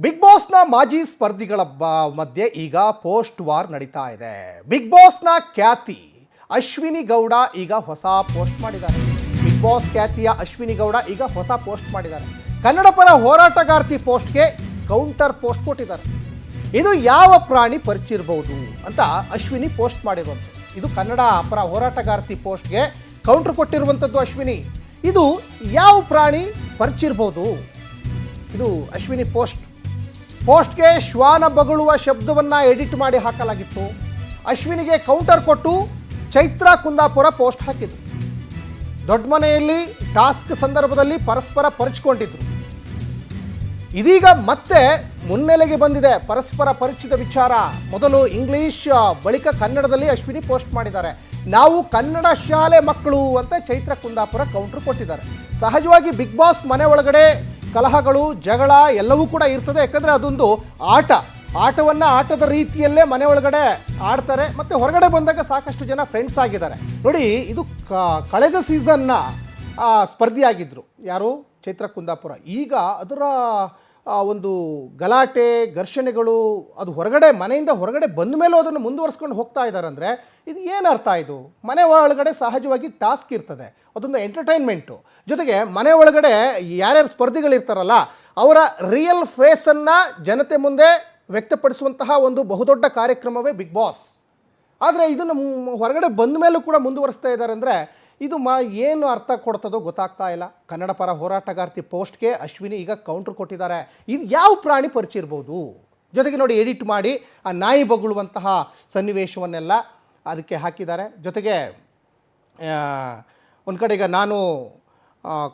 Big ಬಾಸ್ನ ಮಾಜಿ ಸ್ಪರ್ಧಿಗಳ ಮಧ್ಯೆ ಈಗ ಪೋಸ್ಟ್ ವಾರ್ ನಡೀತಾ ಇದೆ. ಬಿಗ್ ಬಾಸ್ನ ಖ್ಯಾತಿ ಅಶ್ವಿನಿ ಗೌಡ ಈಗ ಹೊಸ ಪೋಸ್ಟ್ ಮಾಡಿದ್ದಾರೆ. ಬಿಗ್ ಬಾಸ್ ಖ್ಯಾತಿಯ ಅಶ್ವಿನಿ ಗೌಡ ಈಗ ಹೊಸ ಪೋಸ್ಟ್ ಮಾಡಿದ್ದಾರೆ. ಕನ್ನಡ ಪರ ಹೋರಾಟಗಾರ್ತಿ ಪೋಸ್ಟ್ಗೆ ಕೌಂಟರ್ ಪೋಸ್ಟ್ ಕೊಟ್ಟಿದ್ದಾರೆ. ಇದು ಯಾವ ಪ್ರಾಣಿ ಪರಿಚಿರಬಹುದು ಅಂತ ಅಶ್ವಿನಿ ಪೋಸ್ಟ್ ಮಾಡಿರುವಂಥದ್ದು. ಇದು ಕನ್ನಡ ಪರ ಹೋರಾಟಗಾರ್ತಿ ಪೋಸ್ಟ್ಗೆ ಕೌಂಟರ್ ಕೊಟ್ಟಿರುವಂಥದ್ದು ಅಶ್ವಿನಿ. ಇದು ಯಾವ ಪ್ರಾಣಿ ಪರಿಚಿರಬಹುದು? ಇದು ಅಶ್ವಿನಿ ಪೋಸ್ಟ್ಗೆ ಶ್ವಾನ ಬಗಳುವ ಶಬ್ದವನ್ನು ಎಡಿಟ್ ಮಾಡಿ ಹಾಕಲಾಗಿತ್ತು. ಅಶ್ವಿನಿಗೆ ಕೌಂಟರ್ ಕೊಟ್ಟು ಚೈತ್ರ ಕುಂದಾಪುರ ಪೋಸ್ಟ್ ಹಾಕಿದ್ರು. ದೊಡ್ಡ ಮನೆಯಲ್ಲಿ ಟಾಸ್ಕ್ ಸಂದರ್ಭದಲ್ಲಿ ಪರಸ್ಪರ ಪರಿಚಿಕೊಂಡಿದ್ರು. ಇದೀಗ ಮತ್ತೆ ಮುನ್ನೆಲೆಗೆ ಬಂದಿದೆ ಪರಸ್ಪರ ಪರಿಚಿತ ವಿಚಾರ. ಮೊದಲು ಇಂಗ್ಲಿಷ್, ಬಳಿಕ ಕನ್ನಡದಲ್ಲಿ ಅಶ್ವಿನಿ ಪೋಸ್ಟ್ ಮಾಡಿದ್ದಾರೆ. ನಾವು ಕನ್ನಡ ಶಾಲೆ ಮಕ್ಕಳು ಅಂತ ಚೈತ್ರ ಕುಂದಾಪುರ ಕೌಂಟರ್ ಕೊಟ್ಟಿದ್ದಾರೆ. ಸಹಜವಾಗಿ ಬಿಗ್ ಬಾಸ್ ಮನೆ ಒಳಗಡೆ ಕಲಹಗಳು, ಜಗಳ ಎಲ್ಲವೂ ಕೂಡ ಇರ್ತದೆ. ಯಾಕಂದರೆ ಅದೊಂದು ಆಟವನ್ನು ಆಟದ ರೀತಿಯಲ್ಲೇ ಮನೆ ಒಳಗಡೆ ಆಡ್ತಾರೆ. ಮತ್ತು ಹೊರಗಡೆ ಬಂದಾಗ ಸಾಕಷ್ಟು ಜನ ಫ್ರೆಂಡ್ಸ್ ಆಗಿದ್ದಾರೆ. ನೋಡಿ, ಇದು ಕಳೆದ ಸೀಸನ್ನ ಸ್ಪರ್ಧಿಯಾಗಿದ್ದರು ಯಾರು? ಚೈತ್ರ ಕುಂದಾಪುರ. ಈಗ ಅದರ ಒಂದು ಗಲಾಟೆ, ಘರ್ಷಣೆಗಳು, ಅದು ಮನೆಯಿಂದ ಹೊರಗಡೆ ಬಂದ ಮೇಲೂ ಅದನ್ನು ಮುಂದುವರಿಸ್ಕೊಂಡು ಹೋಗ್ತಾ ಇದ್ದಾರೆ. ಅಂದರೆ ಇದು ಏನು ಅರ್ಥ? ಇದು ಮನೆ ಒಳಗಡೆ ಸಹಜವಾಗಿ ಟಾಸ್ಕ್ ಇರ್ತದೆ, ಅದೊಂದು ಎಂಟರ್ಟೈನ್ಮೆಂಟು. ಜೊತೆಗೆ ಮನೆ ಒಳಗಡೆ ಯಾರ್ಯಾರು ಸ್ಪರ್ಧಿಗಳಿರ್ತಾರಲ್ಲ ಅವರ ರಿಯಲ್ ಫೇಸನ್ನು ಜನತೆ ಮುಂದೆ ವ್ಯಕ್ತಪಡಿಸುವಂತಹ ಒಂದು ಬಹುದೊಡ್ಡ ಕಾರ್ಯಕ್ರಮವೇ ಬಿಗ್ ಬಾಸ್. ಆದರೆ ಇದನ್ನು ಹೊರಗಡೆ ಬಂದ ಮೇಲೂ ಕೂಡ ಮುಂದುವರಿಸ್ತಾ ಇದ್ದಾರೆ. ಅಂದರೆ ಇದು ಏನು ಅರ್ಥ ಕೊಡ್ತದೋ ಗೊತ್ತಾಗ್ತಾ ಇಲ್ಲ. ಕನ್ನಡ ಪರ ಹೋರಾಟಗಾರ್ತಿ ಪೋಸ್ಟ್ಗೆ ಅಶ್ವಿನಿ ಈಗ ಕೌಂಟ್ರ್ ಕೊಟ್ಟಿದ್ದಾರೆ. ಇದು ಯಾವ ಪ್ರಾಣಿ ಪರಿಚಿರ್ಬೋದು? ಜೊತೆಗೆ ನೋಡಿ, ಎಡಿಟ್ ಮಾಡಿ ಆ ನಾಯಿ ಬೊಗಳುವಂತಹ ಸನ್ನಿವೇಶವನ್ನೆಲ್ಲ ಅದಕ್ಕೆ ಹಾಕಿದ್ದಾರೆ. ಜೊತೆಗೆ ಒಂದು ಕಡೆ ಈಗ ನಾನು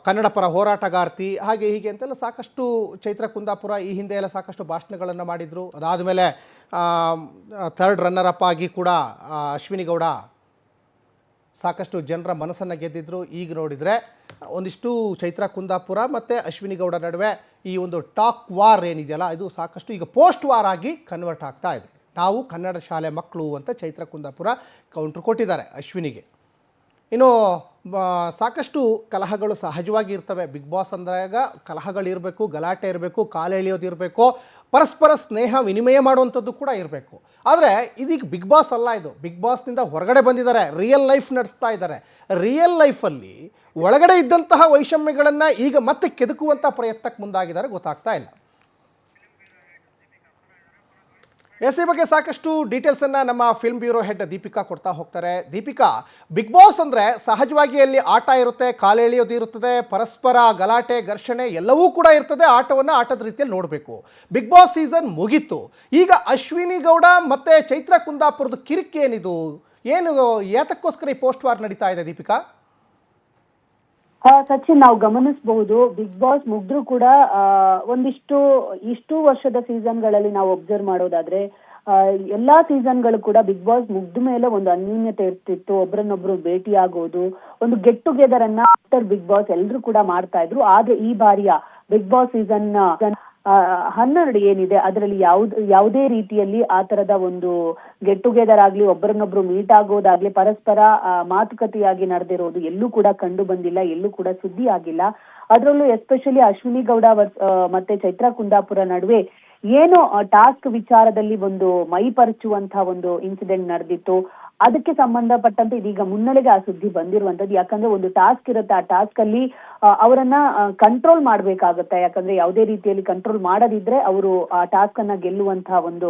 ಕನ್ನಡ ಪರ ಹೋರಾಟಗಾರ್ತಿ ಹಾಗೆ ಹೀಗೆ ಅಂತೆಲ್ಲ ಸಾಕಷ್ಟು ಚೈತ್ರ ಕುಂದಾಪುರ ಈ ಹಿಂದೆ ಎಲ್ಲ ಸಾಕಷ್ಟು ಭಾಷಣಗಳನ್ನು ಮಾಡಿದರು. ಅದಾದಮೇಲೆ ಥರ್ಡ್ ರನ್ನರ್ ಅಪ್ ಆಗಿ ಕೂಡ ಅಶ್ವಿನಿ ಗೌಡ ಸಾಕಷ್ಟು ಜನರ ಮನಸ್ಸನ್ನು ಗೆದ್ದಿದ್ರು. ಈಗ ನೋಡಿದರೆ ಒಂದಿಷ್ಟು ಚೈತ್ರ ಕುಂದಾಪುರ ಮತ್ತು ಅಶ್ವಿನಿ ಗೌಡ ನಡುವೆ ಈ ಒಂದು ಟಾಕ್ ವಾರ್ ಏನಿದೆಯಲ್ಲ, ಇದು ಸಾಕಷ್ಟು ಈಗ ಪೋಸ್ಟ್ ವಾರ್ ಆಗಿ ಕನ್ವರ್ಟ್ ಆಗ್ತಾ ಇದೆ. ನಾವು ಕನ್ನಡ ಶಾಲೆ ಮಕ್ಕಳು ಅಂತ ಚೈತ್ರ ಕುಂದಾಪುರ ಕೌಂಟ್ರ್ ಕೊಟ್ಟಿದ್ದಾರೆ ಅಶ್ವಿನಿಗೆ. ಇನ್ನು ಸಾಕಷ್ಟು ಕಲಹಗಳು ಸಹಜವಾಗಿ ಇರ್ತವೆ. ಬಿಗ್ ಬಾಸ್ ಅಂದಾಗ ಕಲಹಗಳಿರಬೇಕು, ಗಲಾಟೆ ಇರಬೇಕು, ಕಾಲೆಳೆಯೋದಿರಬೇಕು, ಪರಸ್ಪರ ಸ್ನೇಹ ವಿನಿಮಯ ಮಾಡುವಂಥದ್ದು ಕೂಡ ಇರಬೇಕು. ಆದರೆ ಇದೀಗ ಬಿಗ್ ಬಾಸ್ ಅಲ್ಲ, ಇದು ಬಿಗ್ ಬಾಸ್ನಿಂದ ಹೊರಗಡೆ ಬಂದಿದ್ದಾರೆ, ರಿಯಲ್ ಲೈಫ್ ನಡೆಸ್ತಾ ಇದ್ದಾರೆ. ರಿಯಲ್ ಲೈಫಲ್ಲಿ ಒಳಗಡೆ ಇದ್ದಂತಹ ವೈಷಮ್ಯಗಳನ್ನು ಈಗ ಮತ್ತೆ ಕೆದಕುವಂಥ ಪ್ರಯತ್ನಕ್ಕೆ ಮುಂದಾಗಿದ್ದಾರೆ, ಗೊತ್ತಾಗ್ತಾ ಇಲ್ಲ. ಈ ಬಗ್ಗೆ ಸಾಕಷ್ಟು ಡೀಟೇಲ್ಸನ್ನು ನಮ್ಮ ಫಿಲ್ಮ್ ಬ್ಯೂರೋ ಹೆಡ್ ದೀಪಿಕಾ ಕೊಡ್ತಾ ಹೋಗ್ತಾರೆ. ದೀಪಿಕಾ, ಬಿಗ್ ಬಾಸ್ ಅಂದರೆ ಸಹಜವಾಗಿ ಅಲ್ಲಿ ಆಟ ಇರುತ್ತೆ, ಕಾಲೆಳೆಯೋದು ಇರುತ್ತದೆ, ಪರಸ್ಪರ ಗಲಾಟೆ, ಘರ್ಷಣೆ ಎಲ್ಲವೂ ಕೂಡ ಇರ್ತದೆ. ಆಟವನ್ನು ಆಟದ ರೀತಿಯಲ್ಲಿ ನೋಡಬೇಕು. ಬಿಗ್ ಬಾಸ್ ಸೀಸನ್ ಮುಗೀತು. ಈಗ ಅಶ್ವಿನಿ ಗೌಡ ಮತ್ತು ಚೈತ್ರ ಕುಂದಾಪುರದ ಕಿರಿಕ್ ಏನಿದು? ಯಾತಕ್ಕೋಸ್ಕರ ಈ ಪೋಸ್ಟ್ ವಾರ್ ನಡೀತಾ ಇದೆ ದೀಪಿಕಾ? ಸಚಿನ್, ನಾವು ಗಮನಿಸಬಹುದು, ಬಿಗ್ ಬಾಸ್ ಮುಗ್ದ್ರು ಕೂಡ ಇಷ್ಟು ವರ್ಷದ ಸೀಸನ್ಗಳಲ್ಲಿ ನಾವು ಒಬ್ಸರ್ವ್ ಮಾಡೋದಾದ್ರೆ ಎಲ್ಲಾ ಸೀಸನ್ಗಳು ಕೂಡ ಬಿಗ್ ಬಾಸ್ ಮುಗ್ದ ಮೇಲೆ ಒಂದು ಅನ್ಯೂನ್ಯತೆ ಇರ್ತಿತ್ತು. ಒಬ್ರನ್ನೊಬ್ರು ಭೇಟಿ ಆಗೋದು, ಒಂದು ಗೆಟ್ ಟುಗೆದರ್ ಅನ್ನ ಆಫ್ಟರ್ ಬಿಗ್ ಬಾಸ್ ಎಲ್ರು ಕೂಡ ಮಾಡ್ತಾ ಇದ್ರು. ಆದ್ರೆ ಈ ಬಾರಿಯ ಬಿಗ್ ಬಾಸ್ ಸೀಸನ್ 12 ಏನಿದೆ ಅದರಲ್ಲಿ ಯಾವುದೇ ರೀತಿಯಲ್ಲಿ ಆ ತರದ ಒಂದು ಗೆಟ್ ಟುಗೆದರ್ ಆಗ್ಲಿ, ಒಬ್ಬರನ್ನೊಬ್ರು ಮೀಟ್ ಆಗೋದಾಗ್ಲಿ, ಪರಸ್ಪರ ಮಾತುಕತೆಯಾಗಿ ನಡೆದಿರೋದು ಎಲ್ಲೂ ಕೂಡ ಕಂಡು ಬಂದಿಲ್ಲ, ಎಲ್ಲೂ ಕೂಡ ಸುದ್ದಿ ಆಗಿಲ್ಲ. ಅದರಲ್ಲೂ ಎಸ್ಪೆಷಲಿ ಅಶ್ವಿನಿ ಗೌಡ ಮತ್ತೆ ಚೈತ್ರ ಕುಂದಾಪುರ ನಡುವೆ ಏನು ಟಾಸ್ಕ್ ವಿಚಾರದಲ್ಲಿ ಒಂದು ಮೈಪರಚುವಂತಹ ಒಂದು ಇನ್ಸಿಡೆಂಟ್ ನಡೆದಿತ್ತು. ಅದಕ್ಕೆ ಸಂಬಂಧಪಟ್ಟಂತೆ ಇದೀಗ ಮುನ್ನೆಲೆಗೆ ಆ ಸುದ್ದಿ ಬಂದಿರುವಂತದ್ದು. ಯಾಕಂದ್ರೆ ಒಂದು ಟಾಸ್ಕ್ ಇರುತ್ತೆ, ಆ ಟಾಸ್ಕ್ ಅಲ್ಲಿ ಅವರನ್ನ ಕಂಟ್ರೋಲ್ ಮಾಡ್ಬೇಕಾಗತ್ತೆ. ಯಾಕಂದ್ರೆ ಯಾವುದೇ ರೀತಿಯಲ್ಲಿ ಕಂಟ್ರೋಲ್ ಮಾಡದಿದ್ರೆ ಅವರು ಆ ಟಾಸ್ಕ್ ಅನ್ನ ಗೆಲ್ಲುವಂತಹ ಒಂದು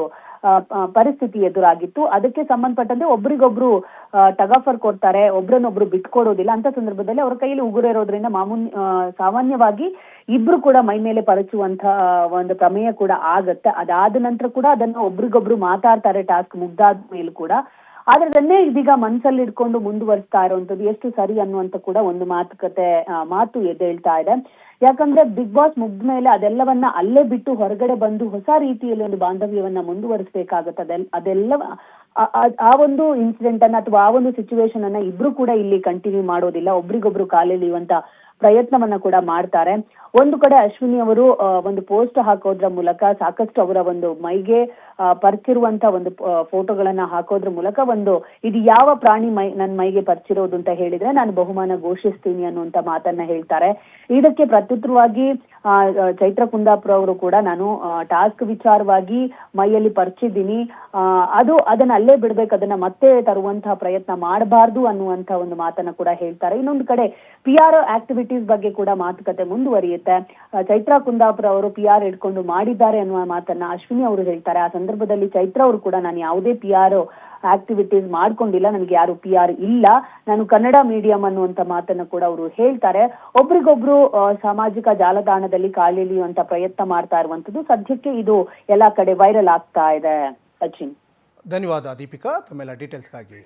ಪರಿಸ್ಥಿತಿ ಎದುರಾಗಿತ್ತು. ಅದಕ್ಕೆ ಸಂಬಂಧಪಟ್ಟಂತೆ ಒಬ್ರಿಗೊಬ್ರು ಟಗಾಫರ್ ಕೊಡ್ತಾರೆ, ಒಬ್ರನ್ನೊಬ್ರು ಬಿಟ್ಕೊಡೋದಿಲ್ಲ. ಅಂತ ಸಂದರ್ಭದಲ್ಲಿ ಅವರ ಕೈಯಲ್ಲಿ ಉಗುರ ಇರೋದ್ರಿಂದ ಸಾಮಾನ್ಯವಾಗಿ ಇಬ್ರು ಕೂಡ ಮೈ ಮೇಲೆ ಪರಚುವಂತಹ ಒಂದು ಪ್ರಮೇಯ ಕೂಡ ಆಗತ್ತೆ. ಅದಾದ ನಂತರ ಕೂಡ ಅದನ್ನ ಒಬ್ರಿಗೊಬ್ರು ಮಾತಾಡ್ತಾರೆ ಟಾಸ್ಕ್ ಮುಗ್ದಾದ ಮೇಲೂ ಕೂಡ. ಆದ್ರೆ ಅದನ್ನೇ ಇದೀಗ ಮನ್ಸಲ್ಲಿ ಇಟ್ಕೊಂಡು ಮುಂದುವರಿಸ್ತಾ ಇರುವಂತದ್ದು ಎಷ್ಟು ಸರಿ ಅನ್ನುವಂತ ಕೂಡ ಒಂದು ಮಾತು ಎದ್ದೇಳ್ತಾ ಇದೆ. ಯಾಕಂದ್ರೆ ಬಿಗ್ ಬಾಸ್ ಮುಗ್ದ ಮೇಲೆ ಅದೆಲ್ಲವನ್ನ ಅಲ್ಲೇ ಬಿಟ್ಟು ಹೊರಗಡೆ ಬಂದು ಹೊಸ ರೀತಿಯಲ್ಲಿ ಒಂದು ಬಾಂಧವ್ಯವನ್ನ ಮುಂದುವರಿಸಬೇಕಾಗತ್ತೆ. ಆ ಒಂದು ಇನ್ಸಿಡೆಂಟ್ ಅನ್ನ ಅಥವಾ ಆ ಒಂದು ಸಿಚುವೇಶನ್ ಅನ್ನ ಇಬ್ರು ಕೂಡ ಇಲ್ಲಿ ಕಂಟಿನ್ಯೂ ಮಾಡೋದಿಲ್ಲ, ಒಬ್ರಿಗೊಬ್ರು ಕಾಲೆಳೆಯುವಂತ ಪ್ರಯತ್ನವನ್ನ ಕೂಡ ಮಾಡ್ತಾರೆ. ಒಂದು ಕಡೆ ಅಶ್ವಿನಿ ಅವರು ಒಂದು ಪೋಸ್ಟ್ ಹಾಕೋದ್ರ ಮೂಲಕ ಸಾಕಷ್ಟು ಅವರ ಒಂದು ಮೈಗೆ ಪರ್ಚಿರುವಂತ ಒಂದು ಫೋಟೋಗಳನ್ನ ಹಾಕೋದ್ರ ಮೂಲಕ ಇದು ಯಾವ ಪ್ರಾಣಿ ನನ್ನ ಮೈಗೆ ಪರ್ಚಿರೋದು ಅಂತ ಹೇಳಿದ್ರೆ ನಾನು ಬಹುಮಾನ ಘೋಷಿಸ್ತೀನಿ ಅನ್ನುವಂತ ಮಾತನ್ನ ಹೇಳ್ತಾರೆ. ಇದಕ್ಕೆ ಪ್ರತ್ಯುತ್ತರವಾಗಿ ಚೈತ್ರ ಕುಂದಾಪುರ ಅವರು ಕೂಡ ನಾನು ಟಾಸ್ಕ್ ವಿಚಾರವಾಗಿ ಮೈಯಲ್ಲಿ ಪರ್ಚಿದ್ದೀನಿ, ಅದನ್ನ ಅಲ್ಲೇ ಬಿಡ್ಬೇಕು, ಅದನ್ನ ಮತ್ತೆ ತರುವಂತಹ ಪ್ರಯತ್ನ ಮಾಡಬಾರ್ದು ಅನ್ನುವಂತ ಒಂದು ಮಾತನ್ನ ಕೂಡ ಹೇಳ್ತಾರೆ. ಇನ್ನೊಂದು ಕಡೆ PR ಆಕ್ಟಿವಿಟೀಸ್ ಬಗ್ಗೆ ಕೂಡ ಮಾತುಕತೆ ಮುಂದುವರಿಯುತ್ತೆ. ಚೈತ್ರ ಕುಂದಾಪುರ ಅವರು PR ಹಿಡ್ಕೊಂಡು ಮಾಡಿದ್ದಾರೆ ಅನ್ನುವ ಮಾತನ್ನ ಅಶ್ವಿನಿ ಅವರು ಹೇಳ್ತಾರೆ. ಆ ಸಂದರ್ಭದಲ್ಲಿ ಚೈತ್ರ ಅವರು ಕೂಡ ನಾನು ಯಾವುದೇ PR ಆಕ್ಟಿವಿಟೀಸ್ ಮಾಡ್ಕೊಂಡಿಲ್ಲ, ನನಗೆ ಯಾರು PR ಇಲ್ಲ, ನಾನು ಕನ್ನಡ ಮೀಡಿಯಂ ಅನ್ನುವಂತ ಮಾತನ್ನ ಕೂಡ ಅವರು ಹೇಳ್ತಾರೆ. ಒಬ್ರಿಗೊಬ್ರು ಸಾಮಾಜಿಕ ಜಾಲತಾಣದಲ್ಲಿ ಕಾಲೆಳೆಯುವಂತ ಪ್ರಯತ್ನ ಮಾಡ್ತಾ ಇರುವಂತದ್ದು ಸದ್ಯಕ್ಕೆ ಇದು ಎಲ್ಲಾ ಕಡೆ ವೈರಲ್ ಆಗ್ತಾ ಇದೆ. ಅಚಿನ್, ಧನ್ಯವಾದ ದೀಪಿಕಾ ತಮ್ಮೆಲ್ಲ ಡೀಟೇಲ್ಸ್ಗಾಗಿ.